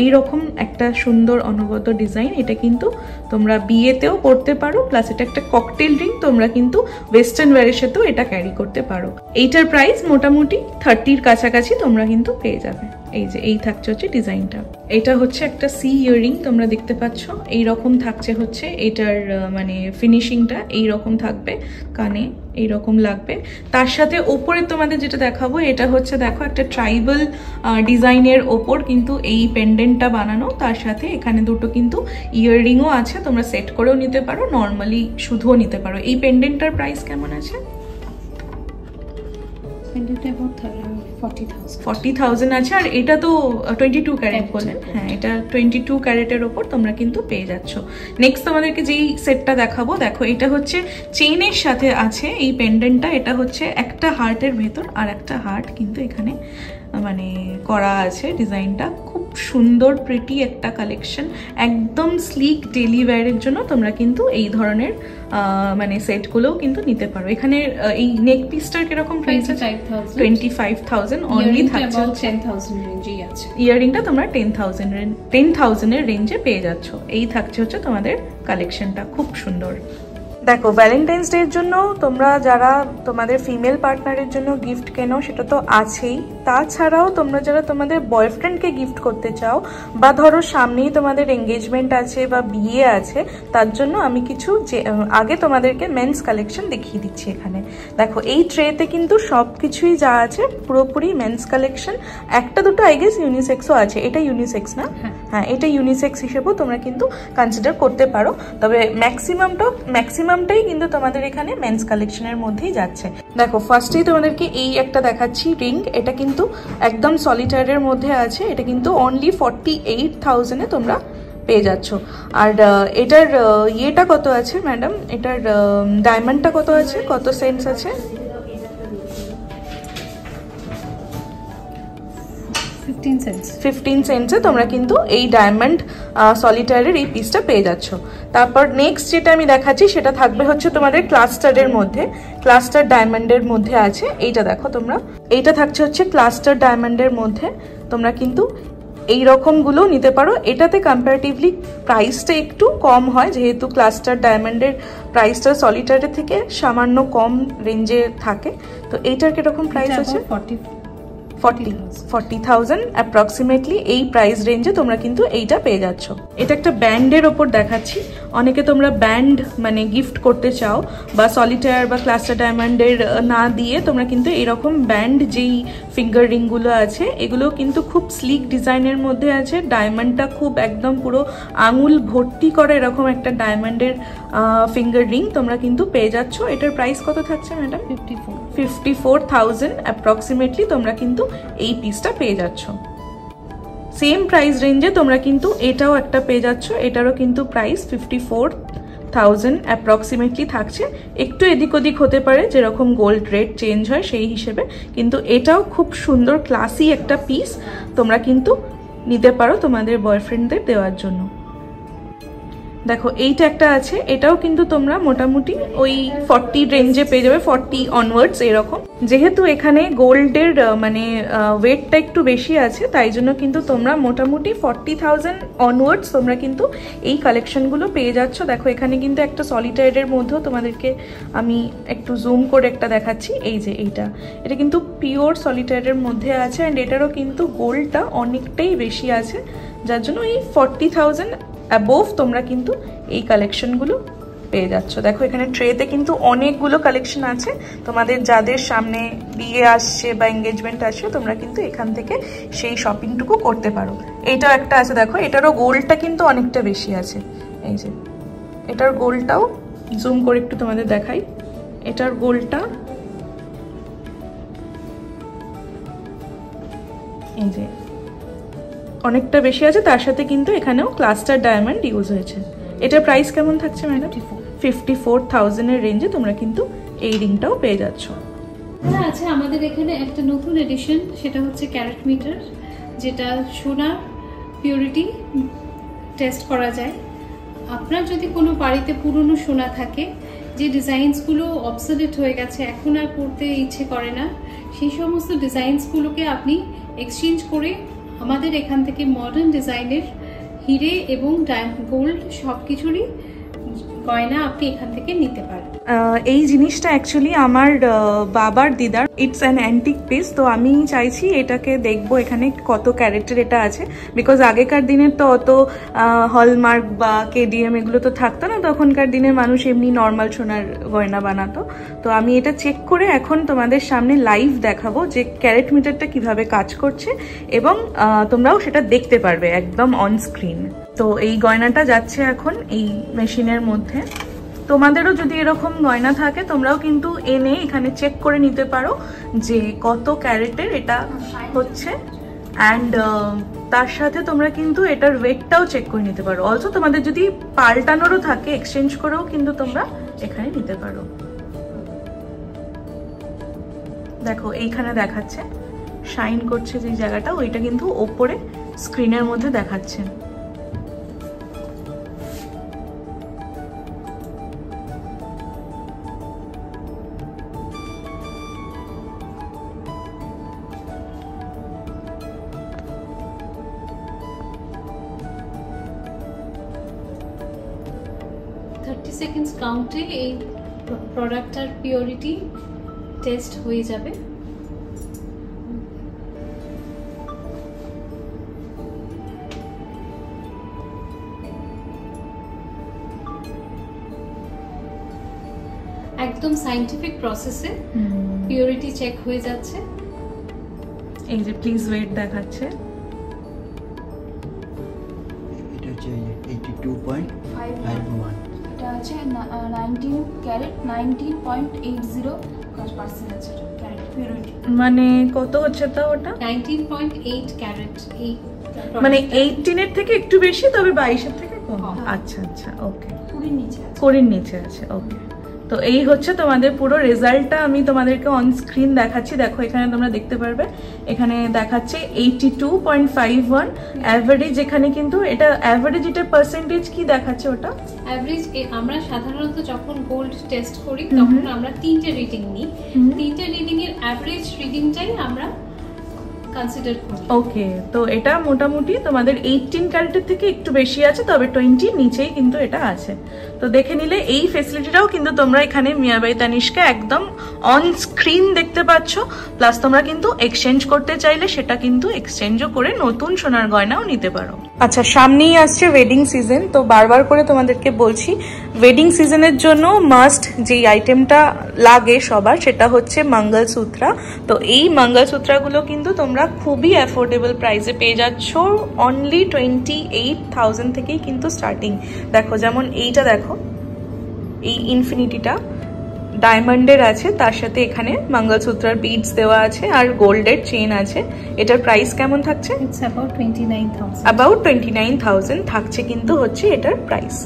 এই রকম একটা সুন্দর অনবদ্য ডিজাইন। এটা কিন্তু তোমরা বিয়েতেও পরতে পারো, প্লাস এটা একটা ককটেল রিং, তোমরা কিন্তু ওয়েস্টার্ন ওয়্যারের সাথেও এটা ক্যারি করতে পারো। এইটার প্রাইস মোটামুটি 30-র কাছাকাছি তোমরা কিন্তু পেয়ে যাবে। এই যে এই থাকছে হচ্ছে ডিজাইনটা। এটা হচ্ছে একটা সি ইয়াররিং, তোমরা দেখতে পাচ্ছ এইরকম থাকছে হচ্ছে এটার মানে ফিনিশিংটা এইরকম থাকবে, কানে এইরকম লাগবে। তার সাথে ওপরে তোমাদের যেটা দেখাবো, এটা হচ্ছে দেখো একটা ট্রাইবাল ডিজাইনের ওপর কিন্তু এই পেন্ডেন্টটা বানানো। তার সাথে এখানে দুটো কিন্তু ইয়াররিংও আছে, তোমরা সেট করেও নিতে পারো, নর্মালি শুধুও নিতে পারো। এই পেন্ডেন্টটার প্রাইস কেমন আছে? 40,000 আছে। আর এটা তো 22 ক্যারেট বলেন, হ্যাঁ এটা 22 ক্যারেটের ওপর তোমরা কিন্তু পেয়ে যাচ্ছ। নেক্সট তোমাদেরকে যেই সেটটা দেখাবো, দেখো এটা হচ্ছে চেইনের সাথে আছে এই পেন্ডেন্টটা। এটা হচ্ছে একটা হার্টের ভেতর আর একটা হার্ট কিন্তু এখানে মানে করা আছে। ডিজাইনটা খুব সুন্দর প্রিটি একটা কালেকশন, একদম স্লিক ডেলি ওয়্যারের জন্য তোমরা কিন্তু এই ধরনের মানে সেটগুলোও কিন্তু নিতে পারো। এখানে এই নেক পিসটার কিরকম প্রাইস আছে? 25,000 অনলি থাকছে। 10,000 রেঞ্জেই আছে। ইয়াররিংটা তোমরা 10,000-এর রেঞ্জে পেয়ে যাচ্ছ। এই থাকছে হচ্ছে তোমাদের কালেকশনটা, খুব সুন্দর। দেখো ভ্যালেন্টাইন্স ডের জন্য তোমরা যারা তোমাদের ফিমেল পার্টনারের জন্য গিফট কেনো সেটা তো আছেই, তাছাড়াও তোমরা যারা তোমাদের বয়ফ্রেন্ডকে গিফট করতে চাও, বা ধরো সামনেই তোমাদের এঙ্গেজমেন্ট আছে বা বিয়ে আছে, তার জন্য আমি কিছু আগে তোমাদেরকে মেন্স কালেকশন দেখিয়ে দিচ্ছি। এখানে দেখো এই ট্রেতে কিন্তু সব কিছুই যা আছে পুরোপুরি মেন্স কালেকশন। একটা দুটো আই গেস ইউনিসেক্সও আছে। এটা ইউনিসেক্স না? হ্যাঁ এটা ইউনিসেক্স হিসেবেও তোমরা কিন্তু কনসিডার করতে পারো, তবে ম্যাক্সিমামটাই কিন্তু তোমাদের এখানে মেন্স কালেকশনের মধ্যেই যাচ্ছে। দেখো ফার্স্টেই তোমাদেরকে এই একটা দেখাচ্ছি রিং। এটা কিন্তু একদম সলিটারের মধ্যে আছে। এটা কিন্তু অনলি 48,000-এ তোমরা পেয়ে যাচ্ছ। আর এটার ইয়েটা কত আছে ম্যাডাম? এটার ডায়মন্ডটা কত আছে, কত সেন্স আছে? 15 সেন্টসে তোমরা কিন্তু এই ডায়মন্ড সলিটারের এই পিসটা পেয়ে যাচ্ছ। তারপর নেক্সট যেটা আমি দেখাচ্ছি সেটা থাকবে হচ্ছে তোমাদের ক্লাস্টারের মধ্যে, ক্লাস্টার ডায়মন্ডের মধ্যে আছে। এইটা দেখো তোমরা, এইটা থাকছে হচ্ছে ক্লাস্টার ডায়মন্ডের মধ্যে। তোমরা কিন্তু এই রকমগুলো নিতে পারো। এটাতে কম্পারেটিভলি প্রাইসটা একটু কম হয়, যেহেতু ক্লাস্টার ডায়মন্ডের প্রাইসটা সলিটারের থেকে সামান্য কম রেঞ্জে থাকে। তো এইটার কিরকম প্রাইস আছে? 40,000 অ্যাপ্রক্সিমেটলি এই প্রাইস রেঞ্জে তোমরা কিন্তু এইটা পেয়ে যাচ্ছ। এটা একটা ব্যান্ডের ওপর দেখাচ্ছি। অনেকে তোমরা ব্যান্ড মানে গিফট করতে চাও বা সলিটায়ার বা ক্লাস্টার ডায়মন্ডের না দিয়ে তোমরা কিন্তু এরকম ব্যান্ড যেই ফিঙ্গার রিংগুলো আছে এগুলো কিন্তু খুব স্লিক ডিজাইনের মধ্যে আছে। ডায়মন্ডটা খুব একদম পুরো আঙুল ভর্তি করে এরকম একটা ডায়মন্ডের ফিঙ্গার রিং তোমরা কিন্তু পেয়ে যাচ্ছ। এটার প্রাইস কত থাকছে ম্যাডাম? 54,000 অ্যাপ্রক্সিমেটলি তোমরা কিন্তু এই পিসটা পেয়ে যাচ্ছ। সেম প্রাইস রেঞ্জে তোমরা কিন্তু এটাও একটা পেয়ে যাচ্ছ। এটারও কিন্তু প্রাইস 54,000 অ্যাপ্রক্সিমেটলি থাকছে। একটু এদিক ওদিক হতে পারে, যেরকম গোল্ড রেট চেঞ্জ হয় সেই হিসেবে, কিন্তু এটাও খুব সুন্দর ক্লাসি একটা পিস। তোমরা কিন্তু নিতে পারো তোমাদের বয়ফ্রেন্ডদের দেওয়ার জন্য। দেখো এইটা একটা আছে, এটাও কিন্তু তোমরা মোটামুটি ওই 40 রেঞ্জে পেয়ে যাবে, 40 অনওয়ার্ডস এরকম। যেহেতু এখানে গোল্ডের মানে ওয়েটটা একটু বেশি আছে, তাই জন্য কিন্তু তোমরা মোটামুটি 40,000 অনওয়ার্ডস তোমরা কিন্তু এই কালেকশনগুলো পেয়ে যাচ্ছ। দেখো এখানে কিন্তু একটা সলিটায়ারের মধ্যেও তোমাদেরকে আমি একটু জুম করে একটা দেখাচ্ছি। এই যে এটা কিন্তু পিওর সলিটায়ারের মধ্যে আছে, অ্যান্ড এটারও কিন্তু গোল্ডটা অনেকটাই বেশি আছে, যার জন্য এই 40,000 অ্যাবোভ তোমরা কিন্তু এই কালেকশনগুলো পেয়ে যাচ্ছ। দেখো এখানে ট্রেতে কিন্তু অনেকগুলো কালেকশন আছে। তোমাদের যাদের সামনে বিয়ে আসছে বা এঙ্গেজমেন্ট আসছে তোমরা কিন্তু এখান থেকে সেই শপিংটুকু করতে পারো। এইটাও একটা আছে, দেখো এটারও গোল্ডটা কিন্তু অনেকটা বেশি আছে। এই যে এটার গোল্ডটাও জুম করে একটু তোমাদের দেখাই। এটার গোল্ডটা এই যে অনেকটা বেশি আছে, তার সাথে কিন্তু এখানেও ক্লাস্টার ডায়মন্ড ইউজ হয়েছে। এটার প্রাইস কেমন থাকছে ম্যাডাম? 54,000 এর রেঞ্জে তোমরা কিন্তু এই রিংটাও পেয়ে যাচ্ছ। আছে আমাদের এখানে একটা নতুন এডিশন, সেটা হচ্ছে ক্যারেট মিটার, যেটা সোনার পিউরিটি টেস্ট করা যায়। আপনার যদি কোনো বাড়িতে পুরনো সোনা থাকে, যে ডিজাইনসগুলো অবসোলিউট হয়ে গেছে, এখন আর পড়তে ইচ্ছে করে না, সেই সমস্ত ডিজাইনসগুলোকে আপনি এক্সচেঞ্জ করে আমাদের এখান থেকে মডার্ন ডিজাইনের হিরে এবং গোল্ড সব কিছুরই গয়না আপনি এখান থেকে নিতে পারেন। এই জিনিসটা অ্যাকচুয়ালি আমার বাবার দিদার, ইটস অ্যান অ্যান্টিক পিস। তো আমি চাইছি এটাকে দেখবো এখানে কত ক্যারেক্টার এটা আছে, বিকজ আগেকার দিনের তো অত হলমার্ক বা কেডিএম এগুলো তো থাকতো না, তখনকার দিনের মানুষ এমনি নর্মাল সোনার গয়না বানাতো। তো আমি এটা চেক করে এখন তোমাদের সামনে লাইভ দেখাবো যে ক্যারেট মিটারটা কিভাবে কাজ করছে, এবং তোমরাও সেটা দেখতে পারবে একদম অন স্ক্রিন। তো এই গয়নাটা যাচ্ছে এখন এই মেশিনের মধ্যে। তোমাদেরও যদি এরকম গয়না থাকে তোমরাও কিন্তু এনে এখানে চেক করে নিতে পারো যে কত ক্যারেটের এটা হচ্ছে, অ্যান্ড তার সাথে তোমরা কিন্তু এটার ওয়েটটাও চেক করে নিতে পারো। অলসো তোমাদের যদি পাল্টানোরও থাকে, এক্সচেঞ্জ করেও কিন্তু তোমরা এখানে নিতে পারো। দেখো এইখানে দেখাচ্ছে শাইন করছে যে জায়গাটা, ওইটা কিন্তু ওপরে স্ক্রিনের মধ্যে দেখাচ্ছে। সেকেন্ডস কাউন্টে এই প্রোডাক্টটার পিওরিটি টেস্ট হয়ে যাবে। একদম সায়েন্টিফিক প্রসেসে পিওরিটি চেক হয়ে যাচ্ছে। এই যে প্লিজ ওয়েট দেখাচ্ছে, এটা হচ্ছে 82.51, এটা হচ্ছে 19 ক্যারেট 19.80% আছে ক্যারেট পিউরিটি। মানে কত হচ্ছে তা ওটা? 19.8 ক্যারেট। এই মানে 18 এর থেকে একটু বেশি, তবে 22 এর থেকে কম। আচ্ছা আচ্ছা, ওকে, 20 নিচে আছে, ওকে। তো এই হচ্ছে তোমাদের পুরো রেজাল্টটা আমি তোমাদেরকে অন স্ক্রিন দেখাচ্ছি। দেখো এখানে তোমরা দেখতে পারবে, এখানে দেখাচ্ছে 82.51 অ্যাভারেজ। এখানে কিন্তু এটা অ্যাভারেজ, এটা পার্সেন্টেজ কি দেখাচ্ছে ওটা? অ্যাভারেজ আমরা সাধারণত যখন গোল্ড টেস্ট করি তখন আমরা 3টে রিডিং নিই, 3টে রিডিং এর অ্যাভারেজ রিডিংটাই আমরা কনসিডার করি। ওকে, তো এটা মোটামুটি তোমাদের 18 ক্যারেটের থেকে একটু বেশি আছে, তবে 20 নিচেই কিন্তু এটা আছে। তো দেখে নিলে এই ফেসিলিটিটাও কিন্তু তোমরা এখানে মিয়া বাই তানিষ্কে একদম অন স্ক্রিন দেখতে পাচ্ছ। প্লাস তোমরা কিন্তু এক্সচেঞ্জ করতে চাইলে সেটা কিন্তু এক্সচেঞ্জও করে নতুন সোনার গয়নাও নিতে পারো। আচ্ছা, সামনেই আসছে ওয়েডিং সিজন, তো বারবার করে তোমাদেরকে বলছি ওয়েডিং সিজনের জন্য মাস্ট যেই আইটেমটা লাগে সবার সেটা হচ্ছে মঙ্গলসূত্রা। তো এই মঙ্গলসূত্রাগুলো কিন্তু তোমরা খুবই অ্যাফোর্ডেবল প্রাইসে পেয়ে যাচ্ছ, অনলি 28,000 থেকেই কিন্তু স্টার্টিং। দেখো যেমন এইটা দেখো, এই ইনফিনিটিটা ডায়মন্ডের আছে, তার সাথে এখানে মঙ্গলসূত্রার বিডস দেওয়া আছে আর গোল্ডের চেন আছে। এটার প্রাইস কেমন থাকছে? It's about 29,000। অ্যাবাউট 29,000 থাকছে কিন্তু হচ্ছে এটার প্রাইস।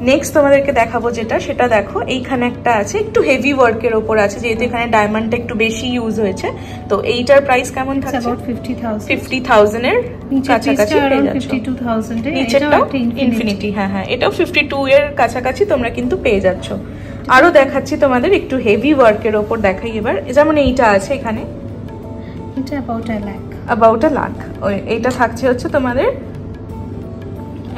নেক্সট তোমাদেরকে দেখাবো যেটা, সেটা দেখো এইখানে একটা আছে, একটু হেভি ওয়ার্কের ওপর আছে, যেহেতু এখানে ডায়মন্ডটা একটু বেশি ইউজ হয়েছে। তো এইটার প্রাইস কেমন থাকছে? অ্যাবাউট 50,000। 50,000 এর কাছাকাছি পেয়ে যাচ্ছ। 52,000 এর নিচেরটা ইনফিনিটি, হ্যাঁ হ্ঁ, এটাও 52 এর কাছাকাছি তোমরা কিন্তু পেয়ে যাচ্ছ। আরো দেখাচ্ছি তোমাদের একটু হেভি ওয়ার্কের ওপর দেখাই এবার, যেমন এইটা আছে এখানে, এটা অ্যাবাউট আ লাখ। এইটা থাকছে হচ্ছে তোমাদের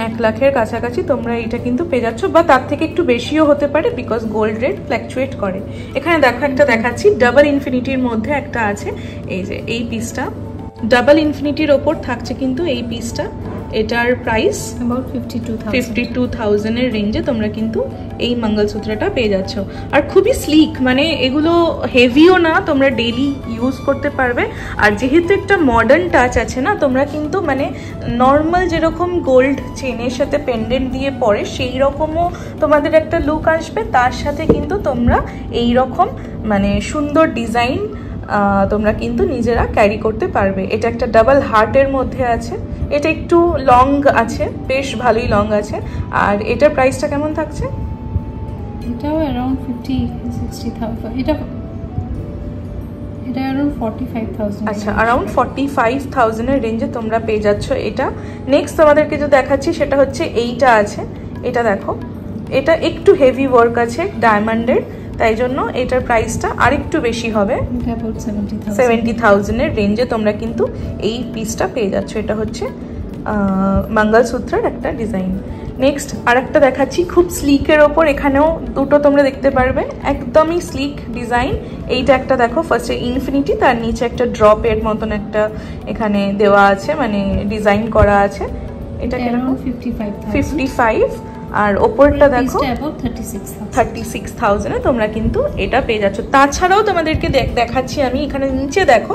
1 লাখের কাছাকাছি তোমরা এটা কিন্তু পেয়ে যাচ্ছ, বা তার থেকে একটু বেশিও হতে পারে, বিকজ গোল্ড রেট ফ্ল্যাকচুয়েট করে। এখানে দেখো একটা দেখাচ্ছি, ডাবল ইনফিনিটির মধ্যে একটা আছে, এই যে এই পিসটা ডাবল ইনফিনিটির ওপর থাকছে কিন্তু এই পিসটা। এটার প্রাইস অ্যাবাউট 52,000 এর রেঞ্জে তোমরা কিন্তু এই মঙ্গলসূত্রটা পেয়ে যাচ্ছ। আর খুবই স্লিক, মানে এগুলো হেভিও না, তোমরা ডেইলি ইউজ করতে পারবে। আর যেহেতু একটা মডার্ন টাচ আছে না, তোমরা কিন্তু মানে নর্মাল যেরকম গোল্ড চেনের সাথে পেন্ডেন্ট দিয়ে পরে সেই রকমও তোমাদের একটা লুক আসবে, তার সাথে কিন্তু তোমরা এই রকম মানে সুন্দর ডিজাইন তোমরা কিন্তু নিজেরা ক্যারি করতে পারবে। এটা একটা ডাবল হার্টের মধ্যে আছে, এটা একটু লং আছে, বেশ ভালোই লং আছে। আর এটার প্রাইসটা কেমন থাকছে? এটাও অ্যারাউন্ড 50-60,000। এটা অ্যারাউন্ড 45,000। আচ্ছা, অ্যারাউন্ড 45,000 এর রেঞ্জে তোমরা পেয়ে যাচ্ছ এটা। নেক্সট তোমাদেরকে যে দেখাচ্ছি সেটা হচ্ছে এইটা আছে, এটা দেখো, এটা একটু হেভি ওয়ার্ক আছে ডায়মন্ডের, তাই জন্য এটার প্রাইসটা আরেকটু বেশি হবে, 70,000 এর রেঞ্জে তোমরা কিন্তু এই পিসটা পেয়ে যাচ্ছ। এটা হচ্ছে মঙ্গলসূত্রের একটা ডিজাইন। নেক্সট আরেকটা দেখাচ্ছি খুব স্লিকের ওপর, এখানেও দুটো তোমরা দেখতে পারবে, একদমই স্লিক ডিজাইন। এইটা একটা দেখো, ফার্স্টে ইনফিনিটি, তার নিচে একটা ড্রপের মতন একটা এখানে দেওয়া আছে, মানে ডিজাইন করা আছে। এটা কেমন? 55। আর ওপরটা দেখো 36,000 এ তোমরা কিন্তু এটা পেয়ে যাচ্ছ। তাছাড়াও তোমাদেরকে দেখাচ্ছি আমি, এখানে নিচে দেখো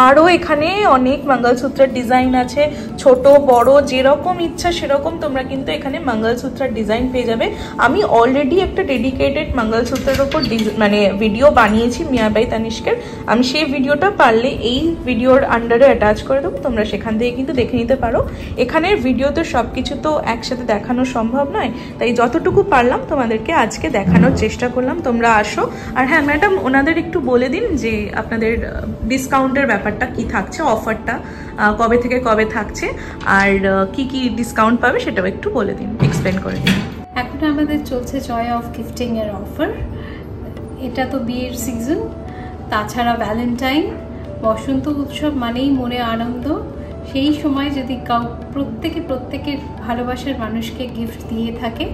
আরো এখানে অনেক মঙ্গলসূত্রের ডিজাইন আছে, ছোট বড় যেরকম ইচ্ছা সেরকম তোমরা কিন্তু এখানে মঙ্গলসূত্রের ডিজাইন পেয়ে যাবে। আমি অলরেডি একটা ডেডিকেটেড মঙ্গলসূত্রের উপর মানে ভিডিও বানিয়েছি মিয়া বাই তানিষ্কের, আমি সেই ভিডিওটা পারলে এই ভিডিওর আন্ডারে অ্যাটাচ করে দেবো, তোমরা সেখান থেকে কিন্তু দেখে নিতে পারো। এখানের ভিডিওতে সবকিছু তো একসাথে দেখানো সম্ভব নয়, তাই যতটুকু পারলাম তোমাদেরকে আজকে দেখানোর চেষ্টা করলাম। তোমরা আসো। আর হ্যাঁ ম্যাডাম, ওনাদের একটু বলে দিন যে আপনাদের ডিসকাউন্টের ব্যাপারটা কি থাকছে, অফারটা কবে থেকে কবে থাকছে, আর কি কি ডিসকাউন্ট পাবে সেটাও একটু বলে দিন, এক্সপ্লেন করে দিন। এখন আমাদের চলছে জয় অফ গিফটিং এর অফার। এটা তো বিয়ের সিজন, তাছাড়া ভ্যালেন্টাইন, বসন্ত উৎসব মানেই মনে আনন্দ। সেই সময় যদি প্রত্যেকের ভালোবাসার মানুষকে গিফট দিয়ে থাকে,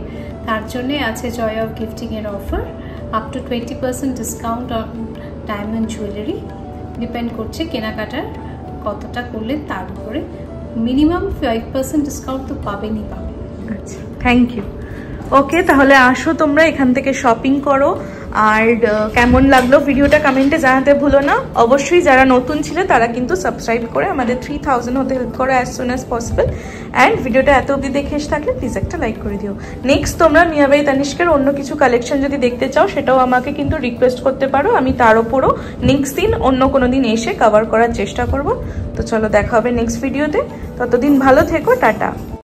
তার জন্যে আছে জয় অফ গিফটিং এর offer. Up to 20% discount on diamond jewellery, depend করছে কেনাকাটার কতটা করলে তার উপরে। মিনিমাম 5% ডিসকাউন্ট তো পাবেনই পাবেন। আচ্ছা, থ্যাংক ইউ। ওকে, তাহলে আসো তোমরা এখান থেকে শপিং করো। আর কেমন লাগলো ভিডিওটা কমেন্টে জানাতে ভুলো না। অবশ্যই যারা নতুন ছিল তারা কিন্তু সাবস্ক্রাইব করে আমাদের 3000 হতে হেল্প করো as soon as possible. And ভিডিওটা এত অবধি দেখে এসে থাকলে প্লিজ একটা লাইক করে দিও। নেক্সট তোমরা মিয়া বাই তানিষ্কের অন্য কিছু কালেকশন যদি দেখতে চাও সেটাও আমাকে কিন্তু রিকোয়েস্ট করতে পারো, আমি তার ওপরও নেক্সট দিন অন্য কোনো দিন এসে কভার করার চেষ্টা করব। তো চলো দেখা হবে নেক্সট ভিডিওতে, ততদিন ভালো থেকো, টাটা।